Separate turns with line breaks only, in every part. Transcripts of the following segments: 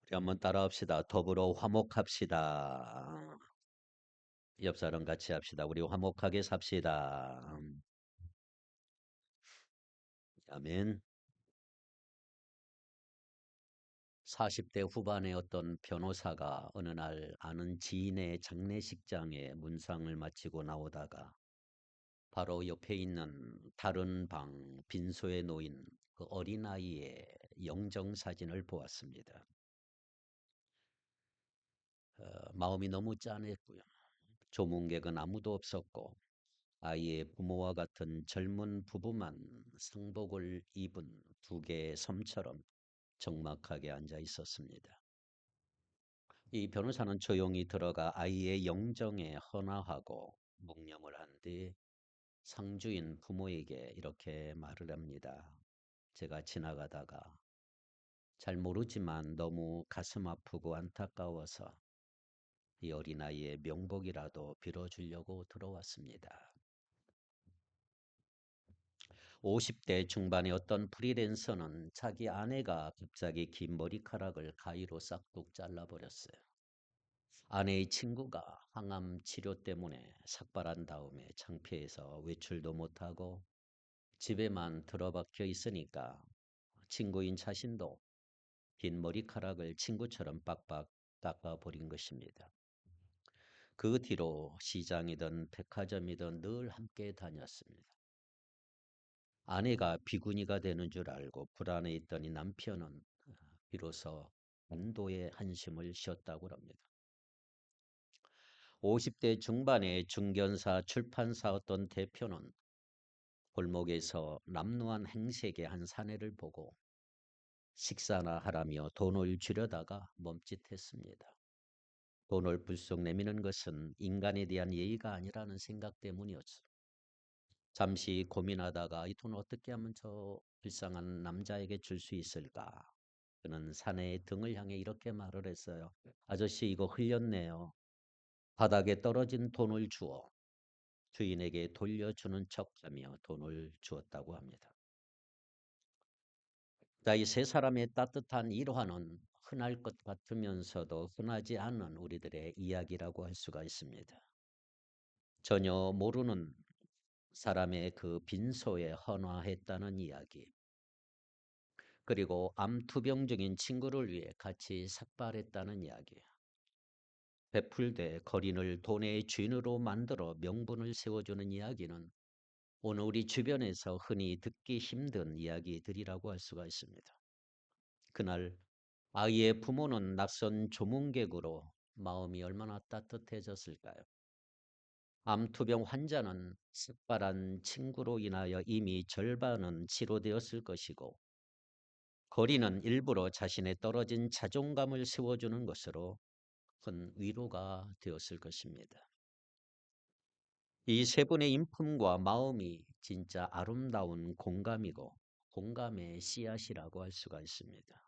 우리 한번 따라합시다. 더불어 화목합시다. 옆 사람 같이 합시다. 우리 화목하게 삽시다. 아멘. 40대 후반의 어떤 변호사가 어느 날 아는 지인의 장례식장에 문상을 마치고 나오다가 바로 옆에 있는 다른 방 빈소에 놓인 그 어린아이의 영정사진을 보았습니다. 마음이 너무 짠했고요. 조문객은 아무도 없었고 아이의 부모와 같은 젊은 부부만 상복을 입은 두 개의 섬처럼 적막하게 앉아 있었습니다. 이 변호사는 조용히 들어가 아이의 영정에 헌화하고 묵념을 한 뒤 상주인 부모에게 이렇게 말을 합니다. 제가 지나가다가 잘 모르지만 너무 가슴 아프고 안타까워서 이 어린아이의 명복이라도 빌어주려고 들어왔습니다. 50대 중반의 어떤 프리랜서는 자기 아내가 갑자기 긴 머리카락을 가위로 싹둑 잘라버렸어요. 아내의 친구가 항암 치료 때문에 삭발한 다음에 창피해서 외출도 못하고 집에만 들어박혀 있으니까 친구인 자신도 긴 머리카락을 친구처럼 빡빡 깎아버린 것입니다. 그 뒤로 시장이든 백화점이든 늘 함께 다녔습니다. 아내가 비구니가 되는 줄 알고 불안해 있더니 남편은 비로소 안도의 한심을 쉬었다고 합니다. 50대 중반의 중견사 출판사 어떤 대표는 골목에서 남루한 행색의 한 사내를 보고 식사나 하라며 돈을 주려다가 멈칫했습니다. 돈을 불쑥 내미는 것은 인간에 대한 예의가 아니라는 생각 때문이었죠. 잠시 고민하다가 이 돈을 어떻게 하면 저 불쌍한 남자에게 줄 수 있을까? 그는 사내의 등을 향해 이렇게 말을 했어요. 아저씨 이거 흘렸네요. 바닥에 떨어진 돈을 주어 주인에게 돌려주는 척하며 돈을 주었다고 합니다. 이 세 사람의 따뜻한 일화는 흔할 것 같으면서도 흔하지 않은 우리들의 이야기라고 할 수가 있습니다. 전혀 모르는 사람의 그 빈소에 헌화했다는 이야기. 그리고 암투병 중인 친구를 위해 같이 삭발했다는 이야기. 베풀되 거린을 돈의 주인으로 만들어 명분을 세워주는 이야기는 오늘 우리 주변에서 흔히 듣기 힘든 이야기들이라고 할 수가 있습니다. 그날 아이의 부모는 낯선 조문객으로 마음이 얼마나 따뜻해졌을까요? 암투병 환자는 삭발한 친구로 인하여 이미 절반은 치료되었을 것이고 거리는 일부러 자신의 떨어진 자존감을 세워주는 것으로 큰 위로가 되었을 것입니다. 이 세 분의 인품과 마음이 진짜 아름다운 공감이고 공감의 씨앗이라고 할 수가 있습니다.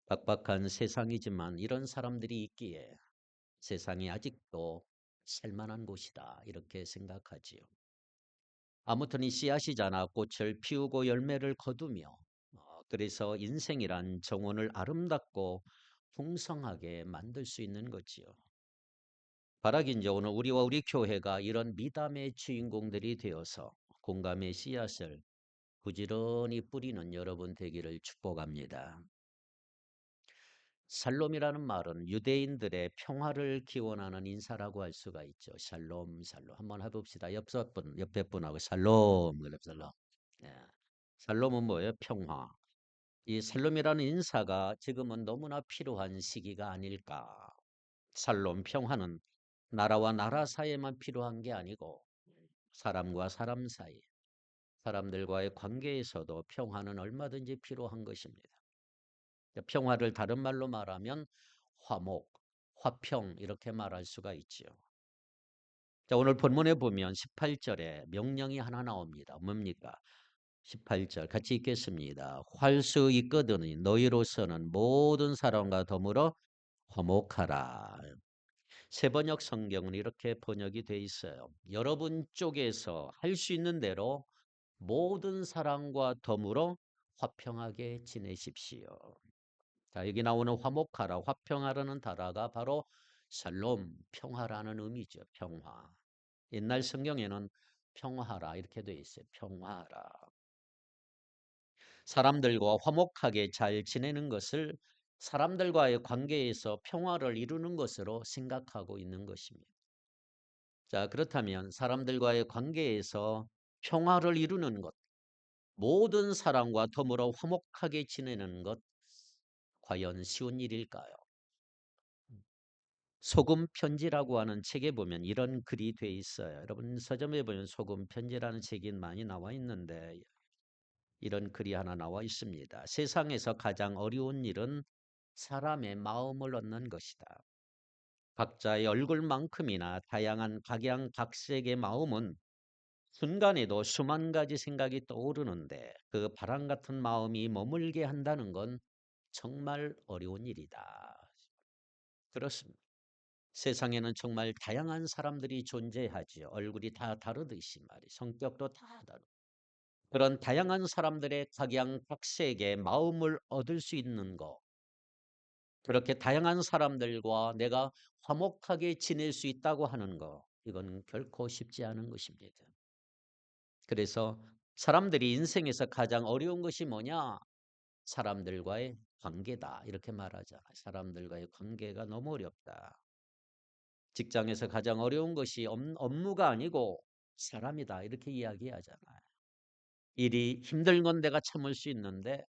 빡빡한 세상이지만 이런 사람들이 있기에 세상이 아직도 살만한 곳이다 이렇게 생각하지요. 아무튼 이 씨앗이잖아 꽃을 피우고 열매를 거두며 그래서 인생이란 정원을 아름답고 풍성하게 만들 수 있는 거지요. 바라긴저 오늘 우리와 우리 교회가 이런 미담의 주인공들이 되어서 공감의 씨앗을 부지런히 뿌리는 여러분 되기를 축복합니다. 샬롬이라는 말은 유대인들의 평화를 기원하는 인사라고 할 수가 있죠. 샬롬, 샬롬. 한번 해봅시다. 옆에 분하고 샬롬, 그래, 샬롬. 예. 샬롬은 뭐예요? 평화. 이 샬롬이라는 인사가 지금은 너무나 필요한 시기가 아닐까. 샬롬, 평화는 나라와 나라 사이에만 필요한 게 아니고 사람과 사람 사이, 사람들과의 관계에서도 평화는 얼마든지 필요한 것입니다. 평화를 다른 말로 말하면 화목, 화평 이렇게 말할 수가 있지요. 자, 오늘 본문에 보면 18절에 명령이 하나 나옵니다. 뭡니까? 18절 같이 읽겠습니다. 활수 있거든 너희로서는 모든 사람과 더불어 화목하라. 세번역 성경은 이렇게 번역이 돼 있어요. 여러분 쪽에서 할 수 있는 대로 모든 사람과 더불어 화평하게 지내십시오. 자, 여기 나오는 화목하라, 화평하라는 단어가 바로 샬롬, 평화라는 의미죠. 평화. 옛날 성경에는 평화라 이렇게 되어 있어요. 평화라. 사람들과 화목하게 잘 지내는 것을 사람들과의 관계에서 평화를 이루는 것으로 생각하고 있는 것입니다. 자, 그렇다면 사람들과의 관계에서 평화를 이루는 것, 모든 사람과 더불어 화목하게 지내는 것, 과연 쉬운 일일까요? 소금 편지라고 하는 책에 보면 이런 글이 돼 있어요. 여러분 서점에 보면 소금 편지라는 책이 많이 나와 있는데 이런 글이 하나 나와 있습니다. 세상에서 가장 어려운 일은 사람의 마음을 얻는 것이다. 각자의 얼굴만큼이나 다양한 각양각색의 마음은 순간에도 수만 가지 생각이 떠오르는데 그 바람 같은 마음이 머물게 한다는 건 정말 어려운 일이다. 그렇습니다. 세상에는 정말 다양한 사람들이 존재하지요. 얼굴이 다 다르듯이 말이 성격도 다 다르고 그런 다양한 사람들의 각양각색의 마음을 얻을 수 있는 것 그렇게 다양한 사람들과 내가 화목하게 지낼 수 있다고 하는 것 이건 결코 쉽지 않은 것입니다. 그래서 사람들이 인생에서 가장 어려운 것이 뭐냐? 사람들과의 관계다. 이렇게 말하잖아요. 사람들과의 관계가 너무 어렵다. 직장에서 가장 어려운 것이 업무가 아니고 사람이다. 이렇게 이야기하잖아요. 일이 힘든 건 내가 참을 수 있는데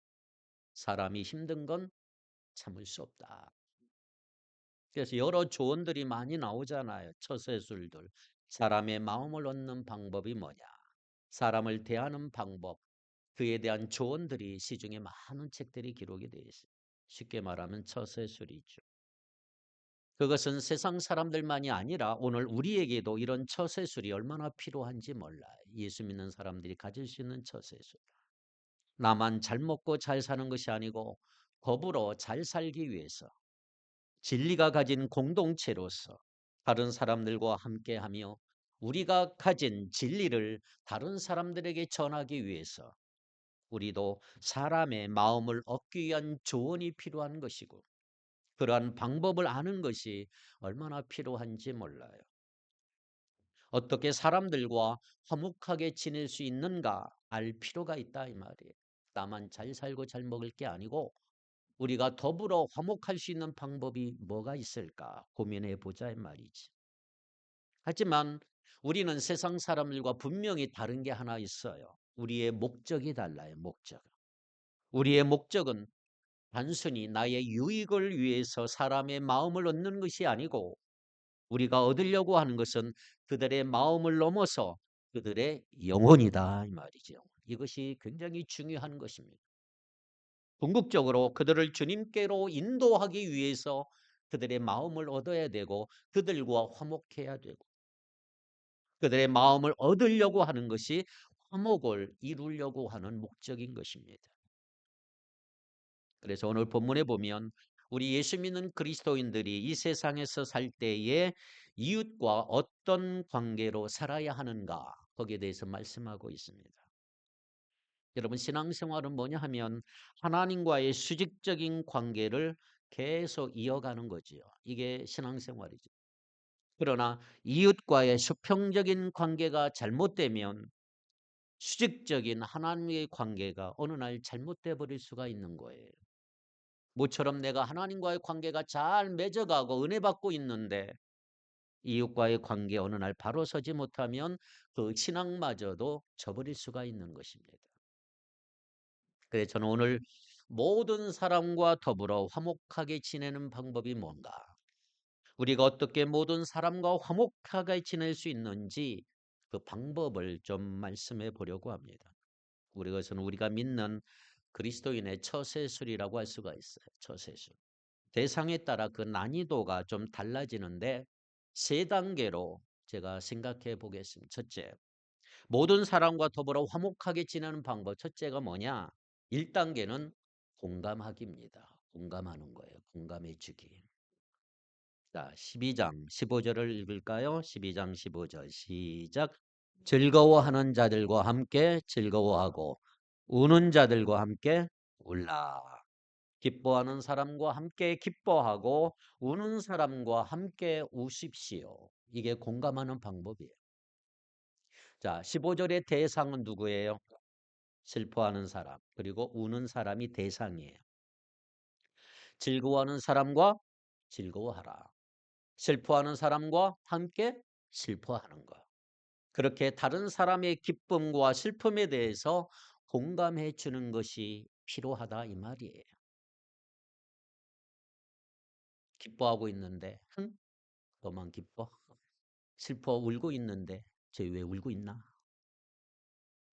사람이 힘든 건 참을 수 없다. 그래서 여러 조언들이 많이 나오잖아요. 처세술들. 사람의 마음을 얻는 방법이 뭐냐? 사람을 대하는 방법. 그에 대한 조언들이 시중에 많은 책들이 기록이 되어 있어요. 쉽게 말하면 처세술이죠. 그것은 세상 사람들만이 아니라 오늘 우리에게도 이런 처세술이 얼마나 필요한지 몰라요. 예수 믿는 사람들이 가질 수 있는 처세술. 나만 잘 먹고 잘 사는 것이 아니고 더불어 잘 살기 위해서 진리가 가진 공동체로서 다른 사람들과 함께하며 우리가 가진 진리를 다른 사람들에게 전하기 위해서 우리도 사람의 마음을 얻기 위한 조언이 필요한 것이고 그러한 방법을 아는 것이 얼마나 필요한지 몰라요. 어떻게 사람들과 화목하게 지낼 수 있는가 알 필요가 있다 이 말이에요. 나만 잘 살고 잘 먹을 게 아니고 우리가 더불어 화목할 수 있는 방법이 뭐가 있을까 고민해 보자 이 말이지. 하지만 우리는 세상 사람들과 분명히 다른 게 하나 있어요. 우리의 목적이 달라요. 목적. 우리의 목적은 단순히 나의 유익을 위해서 사람의 마음을 얻는 것이 아니고 우리가 얻으려고 하는 것은 그들의 마음을 넘어서 그들의 영혼이다 이 말이죠. 이것이 굉장히 중요한 것입니다. 궁극적으로 그들을 주님께로 인도하기 위해서 그들의 마음을 얻어야 되고 그들과 화목해야 되고 그들의 마음을 얻으려고 하는 것이 화목을 이루려고 하는 목적인 것입니다. 그래서 오늘 본문에 보면 우리 예수 믿는 그리스도인들이 이 세상에서 살 때에 이웃과 어떤 관계로 살아야 하는가 거기에 대해서 말씀하고 있습니다. 여러분 신앙생활은 뭐냐 하면 하나님과의 수직적인 관계를 계속 이어가는 거지요. 이게 신앙생활이죠. 그러나 이웃과의 수평적인 관계가 잘못되면 수직적인 하나님의 관계가 어느 날 잘못돼 버릴 수가 있는 거예요. 모처럼 내가 하나님과의 관계가 잘 맺어가고 은혜 받고 있는데 이웃과의 관계 어느 날 바로 서지 못하면 그 신앙마저도 저버릴 수가 있는 것입니다. 그래서 저는 오늘 모든 사람과 더불어 화목하게 지내는 방법이 뭔가? 우리가 어떻게 모든 사람과 화목하게 지낼 수 있는지 그 방법을 좀 말씀해 보려고 합니다. 그것은 우리가 믿는 그리스도인의 처세술이라고 할 수가 있어요. 처세술. 대상에 따라 그 난이도가 좀 달라지는데 세 단계로 제가 생각해 보겠습니다. 첫째, 모든 사람과 더불어 화목하게 지내는 방법. 첫째가 뭐냐? 1단계는 공감하기입니다. 공감하는 거예요. 공감해 주기. 자, 12장 15절을 읽을까요? 12장 15절 시작. 즐거워하는 자들과 함께 즐거워하고 우는 자들과 함께 울라. 기뻐하는 사람과 함께 기뻐하고 우는 사람과 함께 우십시오. 이게 공감하는 방법이에요. 자, 15절의 대상은 누구예요? 슬퍼하는 사람, 그리고 우는 사람이 대상이에요. 즐거워하는 사람과 즐거워하라. 슬퍼하는 사람과 함께 슬퍼하는 것. 그렇게 다른 사람의 기쁨과 슬픔에 대해서 공감해 주는 것이 필요하다 이 말이에요. 기뻐하고 있는데 너만 기뻐? 슬퍼 울고 있는데 쟤 왜 울고 있나?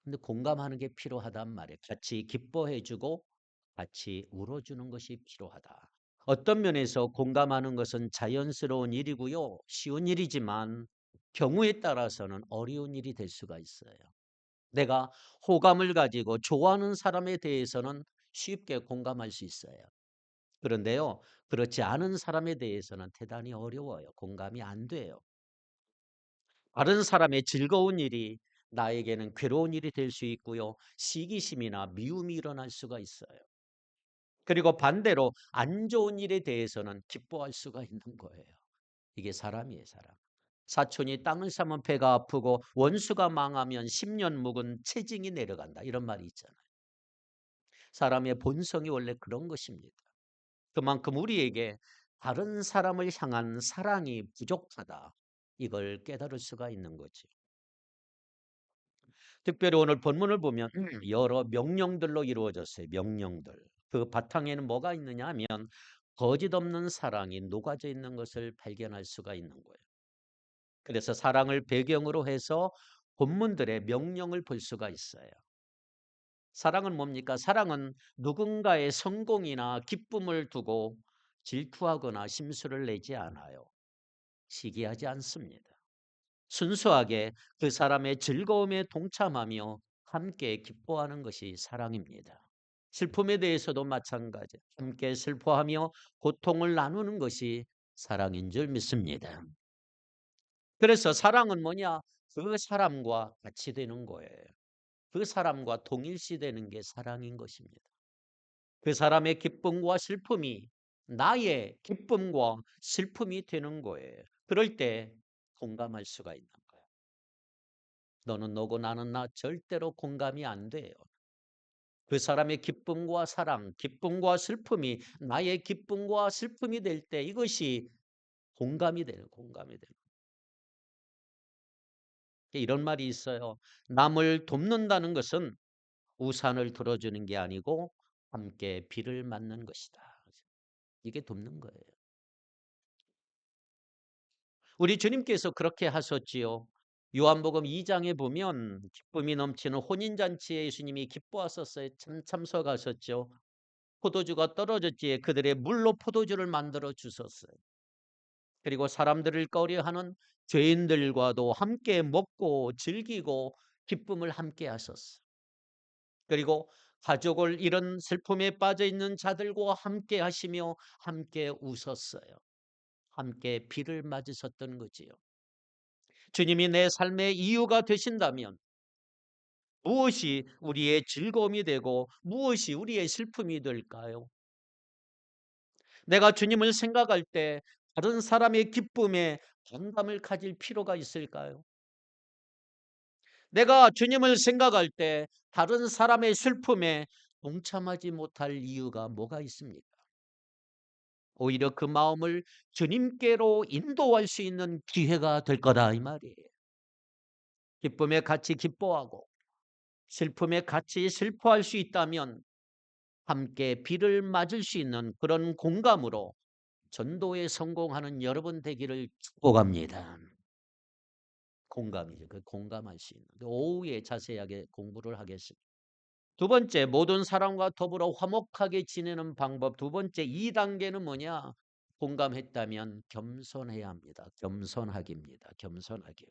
근데 공감하는 게 필요하단 말이에요. 같이 기뻐해 주고 같이 울어주는 것이 필요하다. 어떤 면에서 공감하는 것은 자연스러운 일이고요. 쉬운 일이지만 경우에 따라서는 어려운 일이 될 수가 있어요. 내가 호감을 가지고 좋아하는 사람에 대해서는 쉽게 공감할 수 있어요. 그런데요, 그렇지 않은 사람에 대해서는 대단히 어려워요. 공감이 안 돼요. 다른 사람의 즐거운 일이 나에게는 괴로운 일이 될 수 있고요. 시기심이나 미움이 일어날 수가 있어요. 그리고 반대로 안 좋은 일에 대해서는 기뻐할 수가 있는 거예요. 이게 사람이에요, 사람. 사촌이 땅을 사면 배가 아프고 원수가 망하면 10년 묵은 체징이 내려간다. 이런 말이 있잖아요. 사람의 본성이 원래 그런 것입니다. 그만큼 우리에게 다른 사람을 향한 사랑이 부족하다. 이걸 깨달을 수가 있는 거죠. 특별히 오늘 본문을 보면 여러 명령들로 이루어졌어요. 명령들. 그 바탕에는 뭐가 있느냐 하면 거짓 없는 사랑이 녹아져 있는 것을 발견할 수가 있는 거예요. 그래서 사랑을 배경으로 해서 본문들의 명령을 볼 수가 있어요. 사랑은 뭡니까? 사랑은 누군가의 성공이나 기쁨을 두고 질투하거나 심술을 내지 않아요. 시기하지 않습니다. 순수하게 그 사람의 즐거움에 동참하며 함께 기뻐하는 것이 사랑입니다. 슬픔에 대해서도 마찬가지. 함께 슬퍼하며 고통을 나누는 것이 사랑인 줄 믿습니다. 그래서 사랑은 뭐냐? 그 사람과 같이 되는 거예요. 그 사람과 동일시되는 게 사랑인 것입니다. 그 사람의 기쁨과 슬픔이 나의 기쁨과 슬픔이 되는 거예요. 그럴 때 공감할 수가 있는 거예요. 너는 너고 나는 나 절대로 공감이 안 돼요. 그 사람의 기쁨과 사랑, 기쁨과 슬픔이 나의 기쁨과 슬픔이 될 때 이것이 공감이 되는 공감이 되는. 이런 말이 있어요. 남을 돕는다는 것은 우산을 들어주는 게 아니고 함께 비를 맞는 것이다. 이게 돕는 거예요. 우리 주님께서 그렇게 하셨지요. 요한복음 2장에 보면 기쁨이 넘치는 혼인잔치에 예수님이 기뻐하셨어요. 참석하셨죠. 포도주가 떨어졌기에 그들의 물로 포도주를 만들어 주셨어요. 그리고 사람들을 꺼려하는 죄인들과도 함께 먹고 즐기고 기쁨을 함께 하셨어요. 그리고 가족을 잃은 슬픔에 빠져 있는 자들과 함께 하시며 함께 웃었어요. 함께 비를 맞으셨던 거지요. 주님이 내 삶의 이유가 되신다면 무엇이 우리의 즐거움이 되고 무엇이 우리의 슬픔이 될까요? 내가 주님을 생각할 때 다른 사람의 기쁨에 반감을 가질 필요가 있을까요? 내가 주님을 생각할 때 다른 사람의 슬픔에 동참하지 못할 이유가 뭐가 있습니까? 오히려 그 마음을 주님께로 인도할 수 있는 기회가 될 거다 이 말이에요. 기쁨에 같이 기뻐하고 슬픔에 같이 슬퍼할 수 있다면 함께 비를 맞을 수 있는 그런 공감으로 전도에 성공하는 여러분 되기를 축복합니다. 공감이죠. 그 공감할 수 있는. 오후에 자세하게 공부를 하겠습니다. 두 번째, 모든 사람과 더불어 화목하게 지내는 방법. 두 번째, 2단계는 뭐냐? 공감했다면 겸손해야 합니다. 겸손하기입니다. 겸손하기.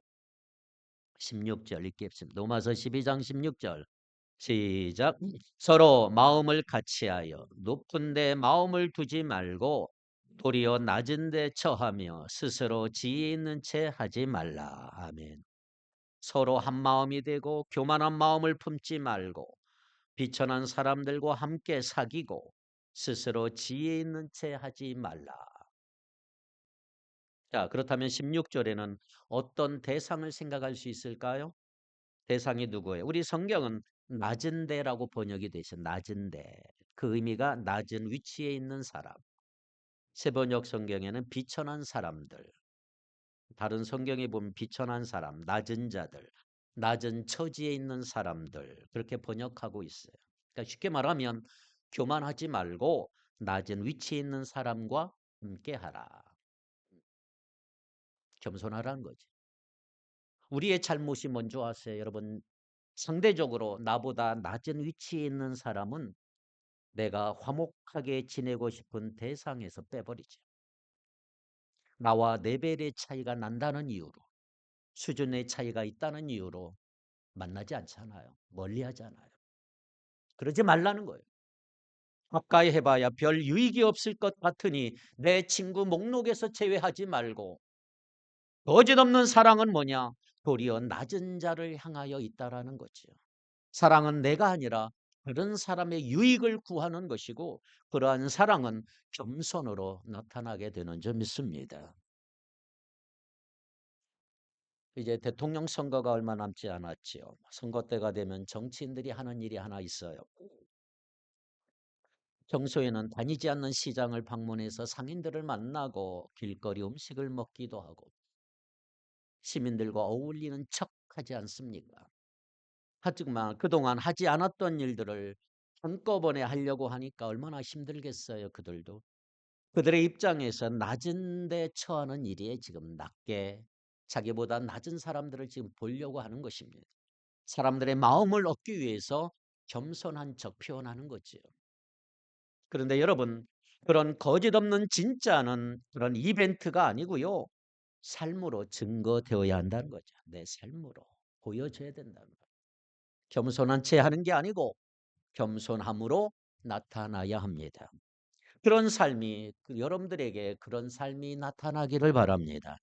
16절 읽겠습니다. 로마서 12장 16절. 시작. 서로 마음을 같이하여 높은 데 마음을 두지 말고 도리어 낮은 데 처하며 스스로 지혜 있는 채 하지 말라. 아멘. 서로 한 마음이 되고 교만한 마음을 품지 말고 비천한 사람들과 함께 사귀고 스스로 지혜 있는 채 하지 말라. 자, 그렇다면 16절에는 어떤 대상을 생각할 수 있을까요? 대상이 누구예요? 우리 성경은 낮은 데라고 번역이 되죠. 낮은 데. 그 의미가 낮은 위치에 있는 사람. 세번역 성경에는 비천한 사람들, 다른 성경에 보면 비천한 사람, 낮은 자들, 낮은 처지에 있는 사람들 그렇게 번역하고 있어요. 그러니까 쉽게 말하면 교만하지 말고 낮은 위치에 있는 사람과 함께하라. 겸손하라는 거지. 우리의 잘못이 뭔지 아세요? 여러분, 상대적으로 나보다 낮은 위치에 있는 사람은 내가 화목하게 지내고 싶은 대상에서 빼버리죠. 나와 레벨의 차이가 난다는 이유로, 수준의 차이가 있다는 이유로 만나지 않잖아요. 멀리하잖아요. 그러지 말라는 거예요. 가까이 해봐야 별 유익이 없을 것 같으니 내 친구 목록에서 제외하지 말고, 거짓없는 사랑은 뭐냐? 도리어 낮은 자를 향하여 있다라는 거죠. 사랑은 내가 아니라 그런 사람의 유익을 구하는 것이고, 그러한 사랑은 겸손으로 나타나게 되는 줄 믿습니다. 이제 대통령 선거가 얼마 남지 않았지요. 선거 때가 되면 정치인들이 하는 일이 하나 있어요. 평소에는 다니지 않는 시장을 방문해서 상인들을 만나고 길거리 음식을 먹기도 하고 시민들과 어울리는 척 하지 않습니까? 하지만 그동안 하지 않았던 일들을 한꺼번에 하려고 하니까 얼마나 힘들겠어요, 그들도. 그들의 입장에서 낮은 데 처하는 일이 지금 낮게, 자기보다 낮은 사람들을 지금 보려고 하는 것입니다. 사람들의 마음을 얻기 위해서 겸손한 척 표현하는 거지요. 그런데 여러분, 그런 거짓 없는 진짜는 그런 이벤트가 아니고요. 삶으로 증거되어야 한다는 거죠. 내 삶으로 보여줘야 된다는 거예요. 겸손한 채 하는 게 아니고 겸손함으로 나타나야 합니다. 그런 삶이 여러분들에게 그런 삶이 나타나기를 바랍니다.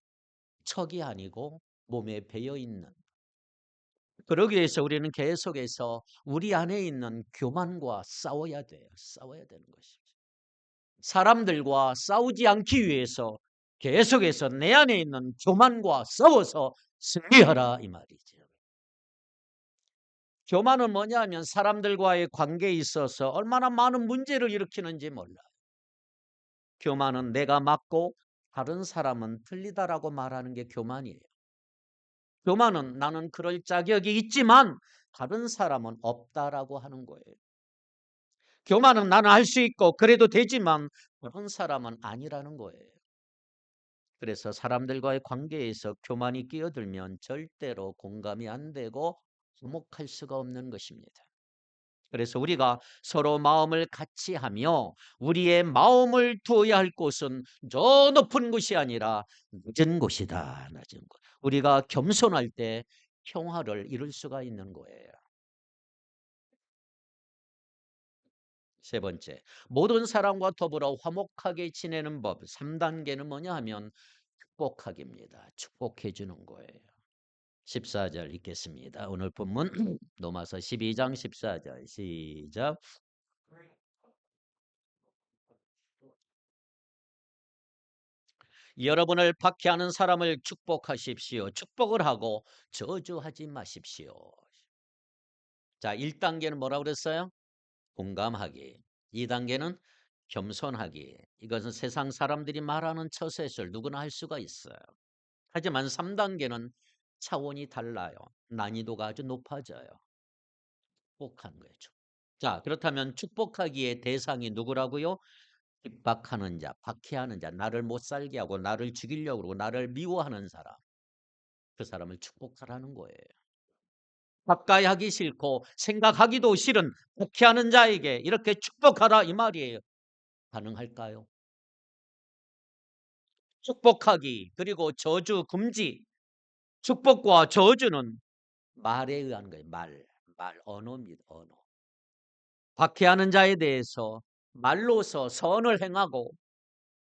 척이 아니고 몸에 배어 있는. 그러기 위해서 우리는 계속해서 우리 안에 있는 교만과 싸워야 돼요. 싸워야 되는 것이죠. 사람들과 싸우지 않기 위해서 계속해서 내 안에 있는 교만과 싸워서 승리하라 이 말이죠. 교만은 뭐냐 하면 사람들과의 관계에 있어서 얼마나 많은 문제를 일으키는지 몰라. 교만은 내가 맞고 다른 사람은 틀리다라고 말하는 게 교만이에요. 교만은 나는 그럴 자격이 있지만 다른 사람은 없다라고 하는 거예요. 교만은 나는 할 수 있고 그래도 되지만 다른 사람은 아니라는 거예요. 그래서 사람들과의 관계에서 교만이 끼어들면 절대로 공감이 안 되고 화목할 수가 없는 것입니다. 그래서 우리가 서로 마음을 같이 하며 우리의 마음을 두어야 할 곳은 저 높은 곳이 아니라 낮은 곳이다. 낮은 곳. 우리가 겸손할 때 평화를 이룰 수가 있는 거예요. 세 번째, 모든 사람과 더불어 화목하게 지내는 법. 3단계는 뭐냐 하면 축복하기입니다. 축복해 주는 거예요. 14절 읽겠습니다. 오늘 본문 로마서 12장 14절 시작. 여러분을 박해하는 사람을 축복하십시오. 축복을 하고 저주하지 마십시오. 자, 1단계는 뭐라고 그랬어요? 공감하기. 2단계는 겸손하기. 이것은 세상 사람들이 말하는 처세술 누구나 할 수가 있어요. 하지만 3단계는 차원이 달라요. 난이도가 아주 높아져요. 축복하는 거예요. 자, 그렇다면 축복하기의 대상이 누구라고요? 핍박하는 자, 박해하는 자, 나를 못 살게 하고 나를 죽이려고 그러고 나를 미워하는 사람. 그 사람을 축복하라는 거예요. 가까이 하기 싫고 생각하기도 싫은 박해하는 자에게 이렇게 축복하라 이 말이에요. 가능할까요? 축복하기 그리고 저주 금지. 축복과 저주는 말에 의한 거예요. 언어입니다. 언어. 박해하는 자에 대해서 말로서 선을 행하고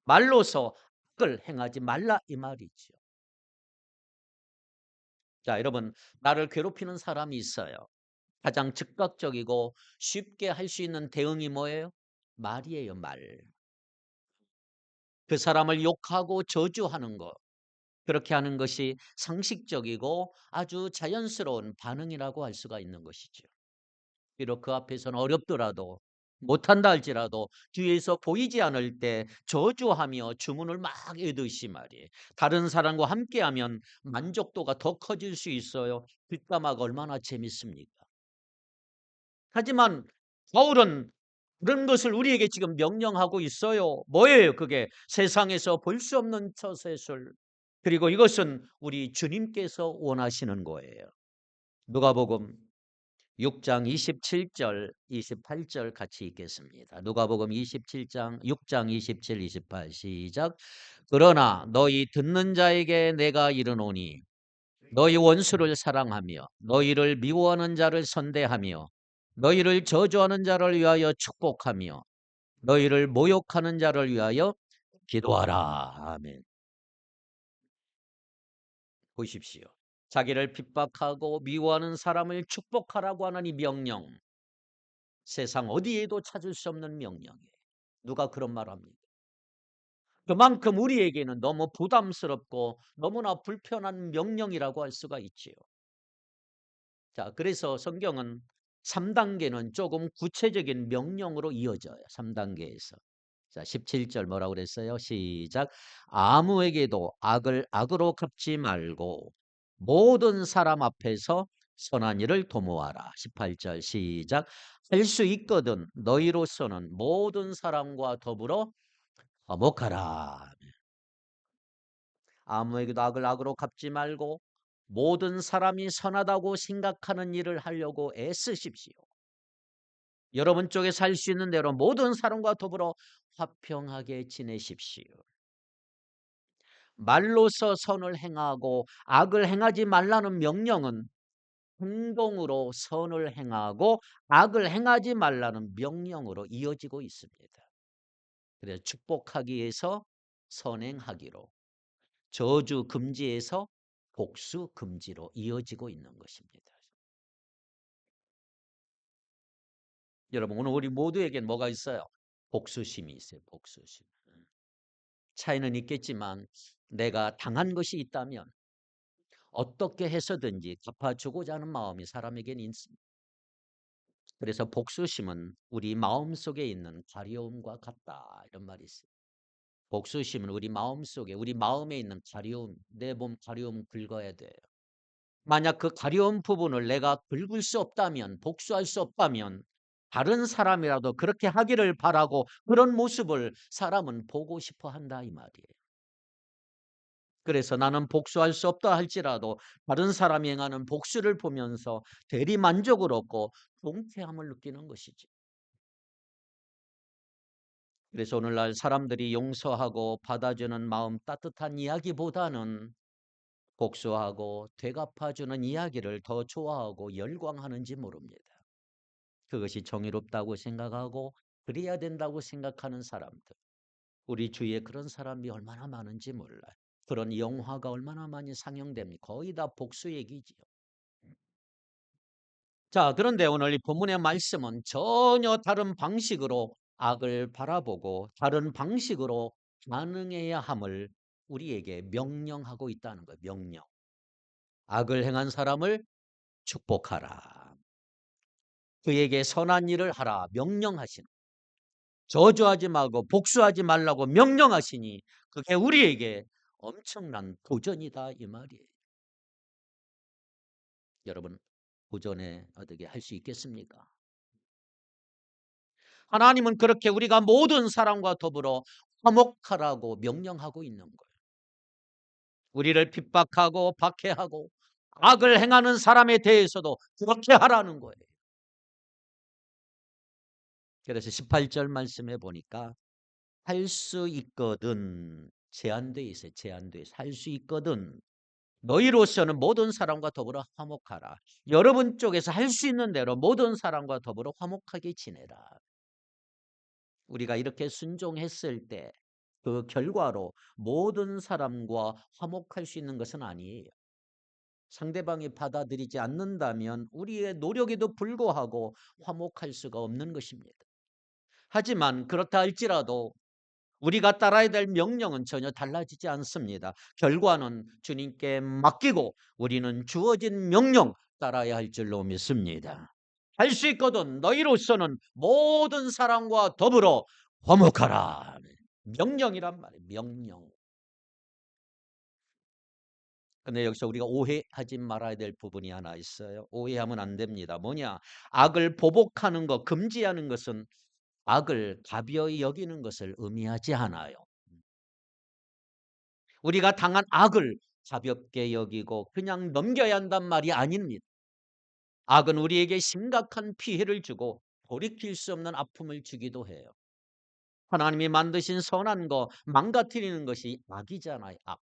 말로서 악을 행하지 말라 이 말이죠. 자, 여러분, 나를 괴롭히는 사람이 있어요. 가장 즉각적이고 쉽게 할 수 있는 대응이 뭐예요? 말이에요, 말. 그 사람을 욕하고 저주하는 것. 그렇게 하는 것이 상식적이고 아주 자연스러운 반응이라고 할 수가 있는 것이죠. 비록 그 앞에서는 어렵더라도 못한다 할지라도 뒤에서 보이지 않을 때 저주하며 주문을 막 외듯이 말이에요. 다른 사람과 함께하면 만족도가 더 커질 수 있어요. 뒷담화가 얼마나 재밌습니까? 하지만 바울은 그런 것을 우리에게 지금 명령하고 있어요. 뭐예요? 그게 세상에서 볼 수 없는 처세술. 그리고 이것은 우리 주님께서 원하시는 거예요. 누가복음 6장 27절, 28절 같이 읽겠습니다. 누가복음 27장 6장 27, 28 시작. 그러나 너희 듣는 자에게 내가 이르노니 너희 원수를 사랑하며 너희를 미워하는 자를 선대하며 너희를 저주하는 자를 위하여 축복하며 너희를 모욕하는 자를 위하여 기도하라. 아멘. 보십시오. 자기를 핍박하고 미워하는 사람을 축복하라고 하는 이 명령. 세상 어디에도 찾을 수 없는 명령이에요. 누가 그런 말 합니까? 그만큼 우리에게는 너무 부담스럽고 너무나 불편한 명령이라고 할 수가 있지요. 자, 그래서 성경은 3단계는 조금 구체적인 명령으로 이어져요. 3단계에서. 자, 17절 뭐라고 그랬어요? 시작. 아무에게도 악을 악으로 갚지 말고 모든 사람 앞에서 선한 일을 도모하라. 18절 시작. 할 수 있거든 너희로서는 모든 사람과 더불어 화목하라. 아무에게도 악을 악으로 갚지 말고 모든 사람이 선하다고 생각하는 일을 하려고 애쓰십시오. 여러분 쪽에서 할 수 있는 대로 모든 사람과 더불어 화평하게 지내십시오. 말로서 선을 행하고 악을 행하지 말라는 명령은 행동으로 선을 행하고 악을 행하지 말라는 명령으로 이어지고 있습니다. 그래서 축복하기 위해서 선행하기로, 저주 금지에서 복수 금지로 이어지고 있는 것입니다. 여러분 오늘 우리 모두에겐 뭐가 있어요? 복수심이 있어요. 복수심. 차이는 있겠지만 내가 당한 것이 있다면 어떻게 해서든지 갚아주고자 하는 마음이 사람에게는 있습니다. 그래서 복수심은 우리 마음속에 있는 가려움과 같다 이런 말이 있어요. 복수심은 우리 마음속에 우리 마음에 있는 가려움, 내 몸 가려움 긁어야 돼요. 만약 그 가려운 부분을 내가 긁을 수 없다면 복수할 수 없다면 다른 사람이라도 그렇게 하기를 바라고 그런 모습을 사람은 보고 싶어 한다 이 말이에요. 그래서 나는 복수할 수 없다 할지라도 다른 사람이 행하는 복수를 보면서 대리 만족을 얻고 통쾌함을 느끼는 것이지. 그래서 오늘날 사람들이 용서하고 받아주는 마음 따뜻한 이야기보다는 복수하고 되갚아주는 이야기를 더 좋아하고 열광하는지 모릅니다. 그것이 정의롭다고 생각하고 그래야 된다고 생각하는 사람들. 우리 주위에 그런 사람이 얼마나 많은지 몰라요. 그런 영화가 얼마나 많이 상영됩니까? 거의 다 복수 얘기지요. 자, 그런데 오늘 이 본문의 말씀은 전혀 다른 방식으로 악을 바라보고 다른 방식으로 반응해야 함을 우리에게 명령하고 있다는 거예요. 명령. 악을 행한 사람을 축복하라. 그에게 선한 일을 하라. 명령하시는. 저주하지 말고 복수하지 말라고 명령하시니 그게 우리에게 엄청난 도전이다 이 말이에요. 여러분 도전에 어떻게 할 수 있겠습니까? 하나님은 그렇게 우리가 모든 사람과 더불어 화목하라고 명령하고 있는 거예요. 우리를 핍박하고 박해하고 악을 행하는 사람에 대해서도 그렇게 하라는 거예요. 그래서 18절 말씀해 보니까 할 수 있거든 제한돼 있어요. 제한돼 있어요. 할 수 있거든 너희로서는 모든 사람과 더불어 화목하라. 여러분 쪽에서 할 수 있는 대로 모든 사람과 더불어 화목하게 지내라. 우리가 이렇게 순종했을 때 그 결과로 모든 사람과 화목할 수 있는 것은 아니에요. 상대방이 받아들이지 않는다면 우리의 노력에도 불구하고 화목할 수가 없는 것입니다. 하지만 그렇다 할지라도 우리가 따라야 될 명령은 전혀 달라지지 않습니다. 결과는 주님께 맡기고 우리는 주어진 명령 따라야 할 줄로 믿습니다. 할 수 있거든 너희로서는 모든 사람과 더불어 화목하라. 명령이란 말이에요. 명령. 근데 여기서 우리가 오해하지 말아야 될 부분이 하나 있어요. 오해하면 안 됩니다. 뭐냐? 악을 보복하는 것, 금지하는 것은 악을 가벼이 여기는 것을 의미하지 않아요. 우리가 당한 악을 가볍게 여기고 그냥 넘겨야 한단 말이 아닙니다. 악은 우리에게 심각한 피해를 주고 돌이킬 수 없는 아픔을 주기도 해요. 하나님이 만드신 선한 거 망가뜨리는 것이 악이잖아요. 악.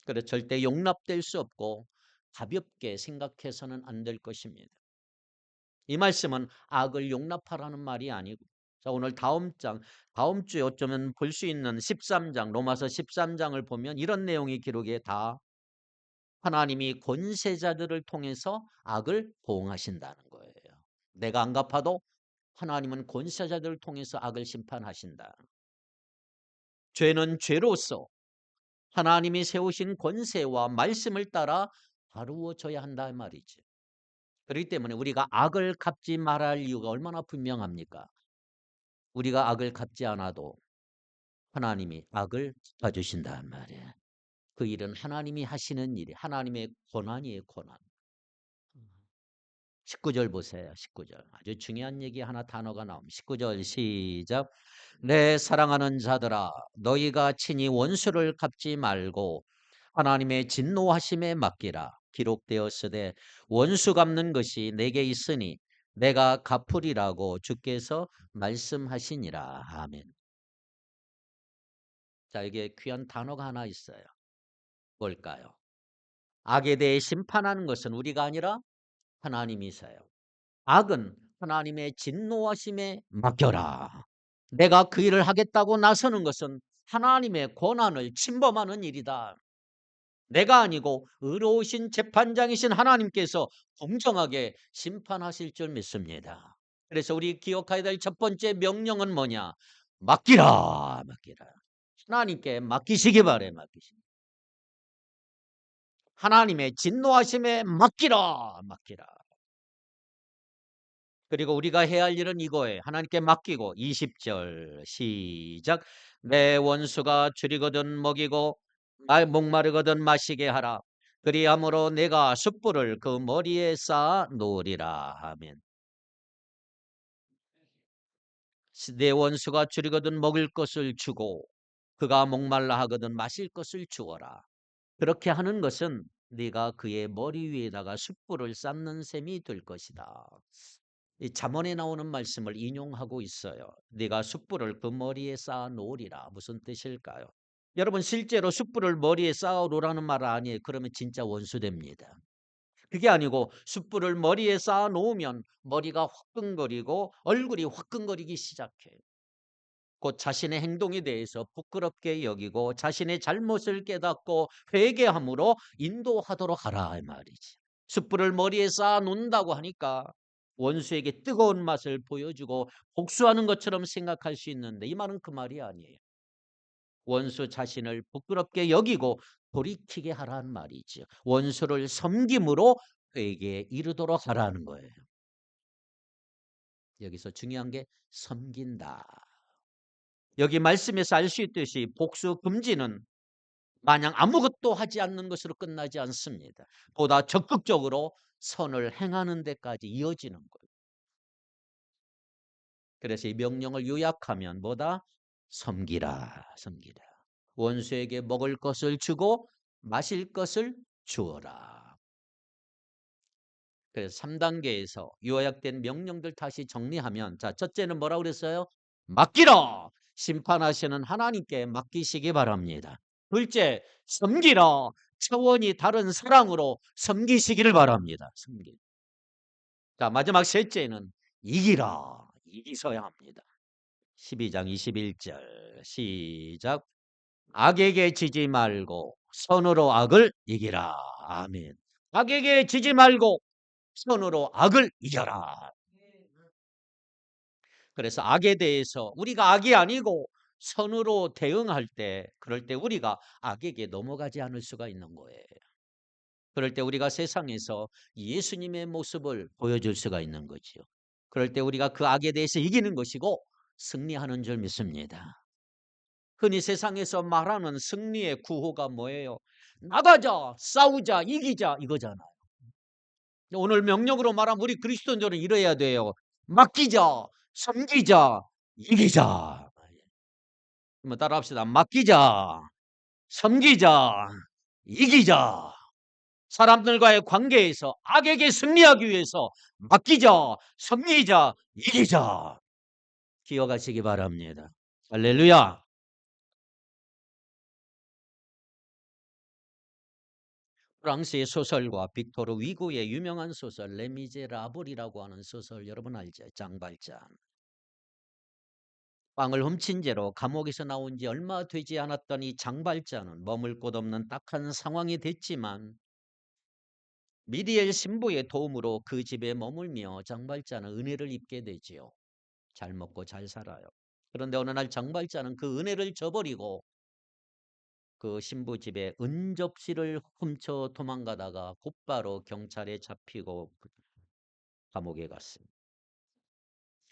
그래서 절대 용납될 수 없고 가볍게 생각해서는 안 될 것입니다. 이 말씀은 악을 용납하라는 말이 아니고, 자, 오늘 다음 주에 어쩌면 볼 수 있는 13장, 로마서 13장을 보면 이런 내용이 기록에 다 하나님이 권세자들을 통해서 악을 보응하신다는 거예요. 내가 안 갚아도 하나님은 권세자들을 통해서 악을 심판하신다. 죄는 죄로서 하나님이 세우신 권세와 말씀을 따라 다루어져야 한다 말이지. 그렇기 때문에 우리가 악을 갚지 말아야 할 이유가 얼마나 분명합니까? 우리가 악을 갚지 않아도 하나님이 악을 갚아주신단 말이에요. 그 일은 하나님이 하시는 일이 하나님의 권한이에요, 권한. 19절 보세요. 19절. 아주 중요한 얘기 하나 단어가 나옵니다. 19절 시작. 내 사랑하는 자들아 너희가 친히 원수를 갚지 말고 하나님의 진노하심에 맡기라. 기록되었으되 원수 갚는 것이 내게 있으니 내가 갚으리라고 주께서 말씀하시니라. 아멘. 자, 이게 귀한 단어가 하나 있어요. 뭘까요? 악에 대해 심판하는 것은 우리가 아니라 하나님이세요. 악은 하나님의 진노하심에 맡겨라. 내가 그 일을 하겠다고 나서는 것은 하나님의 권한을 침범하는 일이다. 내가 아니고 의로우신 재판장이신 하나님께서 공정하게 심판하실 줄 믿습니다. 그래서 우리 기억해야 될 첫 번째 명령은 뭐냐? 맡기라, 맡기라. 하나님께 맡기시기 바래, 맡기시기. 하나님의 진노하심에 맡기라, 맡기라. 그리고 우리가 해야 할 일은 이거예요. 하나님께 맡기고 20절 시작. 내 원수가 줄이거든 먹이고 목마르거든 마시게 하라. 그리함으로 내가 숯불을 그 머리에 쌓아 놓으리라. 아멘. 내 원수가 줄이거든 먹을 것을 주고 그가 목말라 하거든 마실 것을 주어라. 그렇게 하는 것은 네가 그의 머리 위에다가 숯불을 쌓는 셈이 될 것이다. 이 잠언에 나오는 말씀을 인용하고 있어요. 네가 숯불을 그 머리에 쌓아 놓으리라. 무슨 뜻일까요? 여러분 실제로 숯불을 머리에 쌓아 놓으라는 말 아니에요. 그러면 진짜 원수 됩니다. 그게 아니고 숯불을 머리에 쌓아 놓으면 머리가 화끈거리고 얼굴이 화끈거리기 시작해요. 곧 자신의 행동에 대해서 부끄럽게 여기고 자신의 잘못을 깨닫고 회개함으로 인도하도록 하라 이 말이지. 숯불을 머리에 쌓아 놓는다고 하니까 원수에게 뜨거운 맛을 보여주고 복수하는 것처럼 생각할 수 있는데 이 말은 그 말이 아니에요. 원수 자신을 부끄럽게 여기고 돌이키게 하라는 말이죠. 원수를 섬김으로 회개에 이르도록 하라는 거예요. 여기서 중요한 게 섬긴다. 여기 말씀에서 알 수 있듯이 복수 금지는 마냥 아무것도 하지 않는 것으로 끝나지 않습니다. 보다 적극적으로 선을 행하는 데까지 이어지는 거예요. 그래서 이 명령을 요약하면 뭐다? 섬기라, 섬기라. 원수에게 먹을 것을 주고 마실 것을 주어라. 그래서 3단계에서 요약된 명령들 다시 정리하면 자, 첫째는 뭐라고 그랬어요? 맡기라. 심판하시는 하나님께 맡기시기 바랍니다. 둘째, 섬기라. 차원이 다른 사랑으로 섬기시기를 바랍니다. 섬기. 자, 마지막 셋째는 이기라. 이기셔야 합니다. 12장 21절 시작. 악에게 지지 말고 선으로 악을 이기라. 아멘. 악에게 지지 말고 선으로 악을 이겨라. 그래서 악에 대해서 우리가 악이 아니고 선으로 대응할 때, 그럴 때 우리가 악에게 넘어가지 않을 수가 있는 거예요. 그럴 때 우리가 세상에서 예수님의 모습을 보여줄 수가 있는 거지요. 그럴 때 우리가 그 악에 대해서 이기는 것이고 승리하는 줄 믿습니다. 흔히 세상에서 말하는 승리의 구호가 뭐예요? 나가자, 싸우자, 이기자 이거잖아요. 오늘 명령으로 말하면 우리 그리스도인들은 이래야 돼요. 맡기자, 섬기자, 이기자. 한번 따라합시다. 맡기자, 섬기자, 이기자. 사람들과의 관계에서 악에게 승리하기 위해서 맡기자, 섬기자, 이기자. 기억하시기 바랍니다. 할렐루야. 프랑스의 소설가 빅토르 위고의 유명한 소설 레미제라블이라고 하는 소설 여러분 알죠? 장발장. 빵을 훔친 죄로 감옥에서 나온 지 얼마 되지 않았던 이 장발자는 머물 곳 없는 딱한 상황이 됐지만 미리엘 신부의 도움으로 그 집에 머물며 장발자는 은혜를 입게 되지요. 잘 먹고 잘 살아요. 그런데 어느 날 장발자는 그 은혜를 저버리고 그 신부 집에 은접시를 훔쳐 도망가다가 곧바로 경찰에 잡히고 감옥에 갔습니다.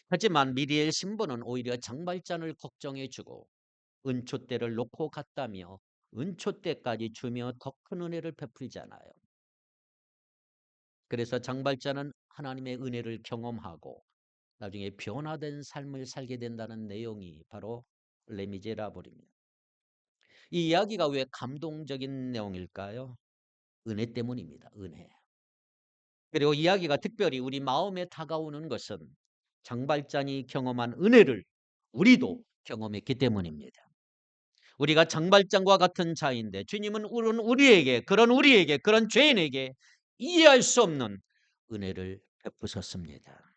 하지만 미리엘 신부는 오히려 장발잔을 걱정해주고 은초대를 놓고 갔다며 은초대까지 주며 더 큰 은혜를 베풀잖아요. 그래서 장발자는 하나님의 은혜를 경험하고 나중에 변화된 삶을 살게 된다는 내용이 바로 레미제라블입니다. 이 이야기가 왜 감동적인 내용일까요? 은혜 때문입니다. 은혜. 그리고 이야기가 특별히 우리 마음에 다가오는 것은 장발잔이 경험한 은혜를 우리도 경험했기 때문입니다. 우리가 장발장과 같은 자인데 주님은 우리에게 그런 죄인에게 이해할 수 없는 은혜를 베푸셨습니다.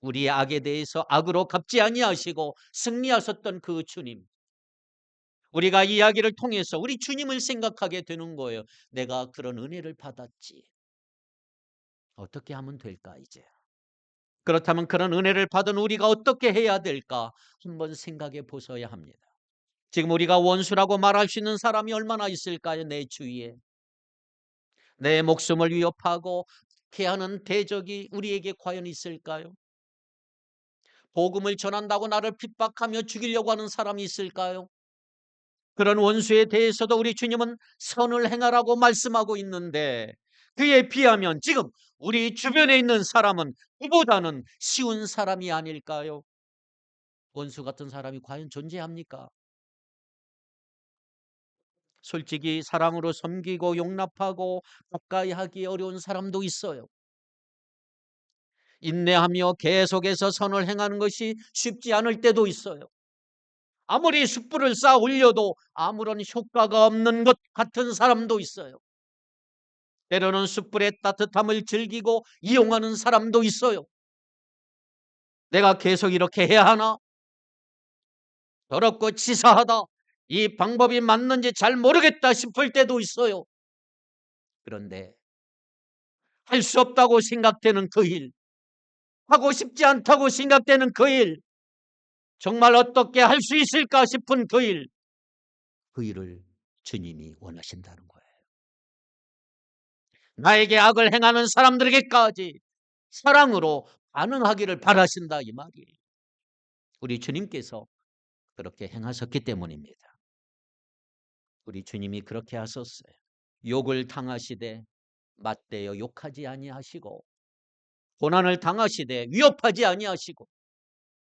우리의 악에 대해서 악으로 갚지 아니하시고 승리하셨던 그 주님. 우리가 이 이야기를 통해서 우리 주님을 생각하게 되는 거예요. 내가 그런 은혜를 받았지. 어떻게 하면 될까 이제? 그렇다면 그런 은혜를 받은 우리가 어떻게 해야 될까? 한번 생각해 보셔야 합니다. 지금 우리가 원수라고 말할 수 있는 사람이 얼마나 있을까요? 내 주위에. 내 목숨을 위협하고 피하는 대적이 우리에게 과연 있을까요? 복음을 전한다고 나를 핍박하며 죽이려고 하는 사람이 있을까요? 그런 원수에 대해서도 우리 주님은 선을 행하라고 말씀하고 있는데 그에 비하면 지금 우리 주변에 있는 사람은 그보다는 쉬운 사람이 아닐까요? 원수 같은 사람이 과연 존재합니까? 솔직히 사랑으로 섬기고 용납하고 가까이 하기 어려운 사람도 있어요. 인내하며 계속해서 선을 행하는 것이 쉽지 않을 때도 있어요. 아무리 숯불을 쌓아 올려도 아무런 효과가 없는 것 같은 사람도 있어요. 때로는 숯불의 따뜻함을 즐기고 이용하는 사람도 있어요. 내가 계속 이렇게 해야 하나? 더럽고 치사하다. 이 방법이 맞는지 잘 모르겠다 싶을 때도 있어요. 그런데 할 수 없다고 생각되는 그 일, 하고 싶지 않다고 생각되는 그 일, 정말 어떻게 할 수 있을까 싶은 그 일, 그 일을 주님이 원하신다는 거예요. 나에게 악을 행하는 사람들에게까지 사랑으로 반응하기를 바라신다 이 말이에요. 우리 주님께서 그렇게 행하셨기 때문입니다. 우리 주님이 그렇게 하셨어요. 욕을 당하시되 맞대어 욕하지 아니하시고 고난을 당하시되 위협하지 아니하시고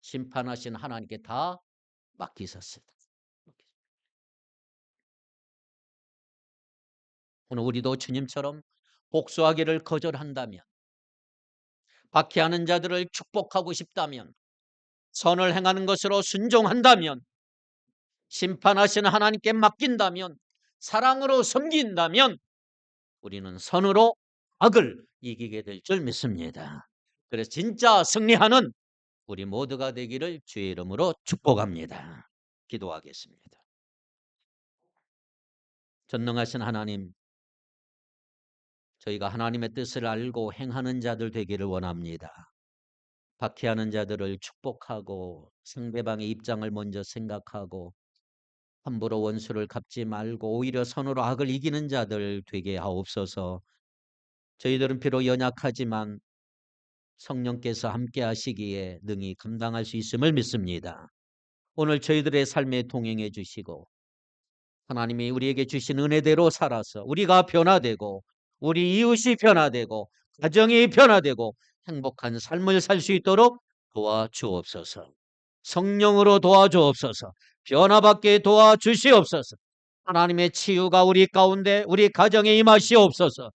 심판하신 하나님께 다 맡기셨습니다. 오늘 우리도 주님처럼 복수하기를 거절한다면, 박해하는 자들을 축복하고 싶다면, 선을 행하는 것으로 순종한다면, 심판하시는 하나님께 맡긴다면, 사랑으로 섬긴다면 우리는 선으로 악을 이기게 될 줄 믿습니다. 그래서 진짜 승리하는 우리 모두가 되기를 주의 이름으로 축복합니다. 기도하겠습니다. 전능하신 하나님, 저희가 하나님의 뜻을 알고 행하는 자들 되기를 원합니다. 박해하는 자들을 축복하고 상대방의 입장을 먼저 생각하고 함부로 원수를 갚지 말고 오히려 선으로 악을 이기는 자들 되게 하옵소서. 저희들은 비록 연약하지만 성령께서 함께 하시기에 능히 감당할 수 있음을 믿습니다. 오늘 저희들의 삶에 동행해 주시고 하나님이 우리에게 주신 은혜대로 살아서 우리가 변화되고 우리 이웃이 변화되고 가정이 변화되고 행복한 삶을 살 수 있도록 도와주옵소서. 성령으로 도와주옵소서. 변화받게 도와주시옵소서. 하나님의 치유가 우리 가운데 우리 가정에 임하시옵소서.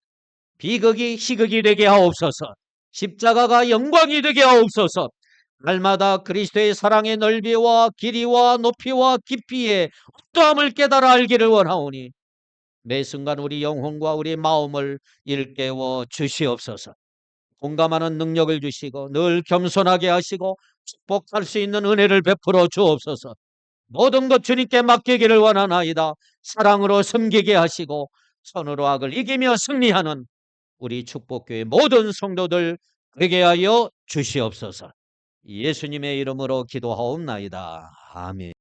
비극이 희극이 되게 하옵소서. 십자가가 영광이 되게 하옵소서. 날마다 그리스도의 사랑의 넓이와 길이와 높이와 깊이에 어떠함을 깨달아 알기를 원하오니 매 순간 우리 영혼과 우리 마음을 일깨워 주시옵소서. 공감하는 능력을 주시고 늘 겸손하게 하시고 축복할 수 있는 은혜를 베풀어 주옵소서. 모든 것 주님께 맡기기를 원하나이다. 사랑으로 섬기게 하시고 선으로 악을 이기며 승리하는 우리 축복교회 모든 성도들 되게 하여 주시옵소서. 예수님의 이름으로 기도하옵나이다. 아멘.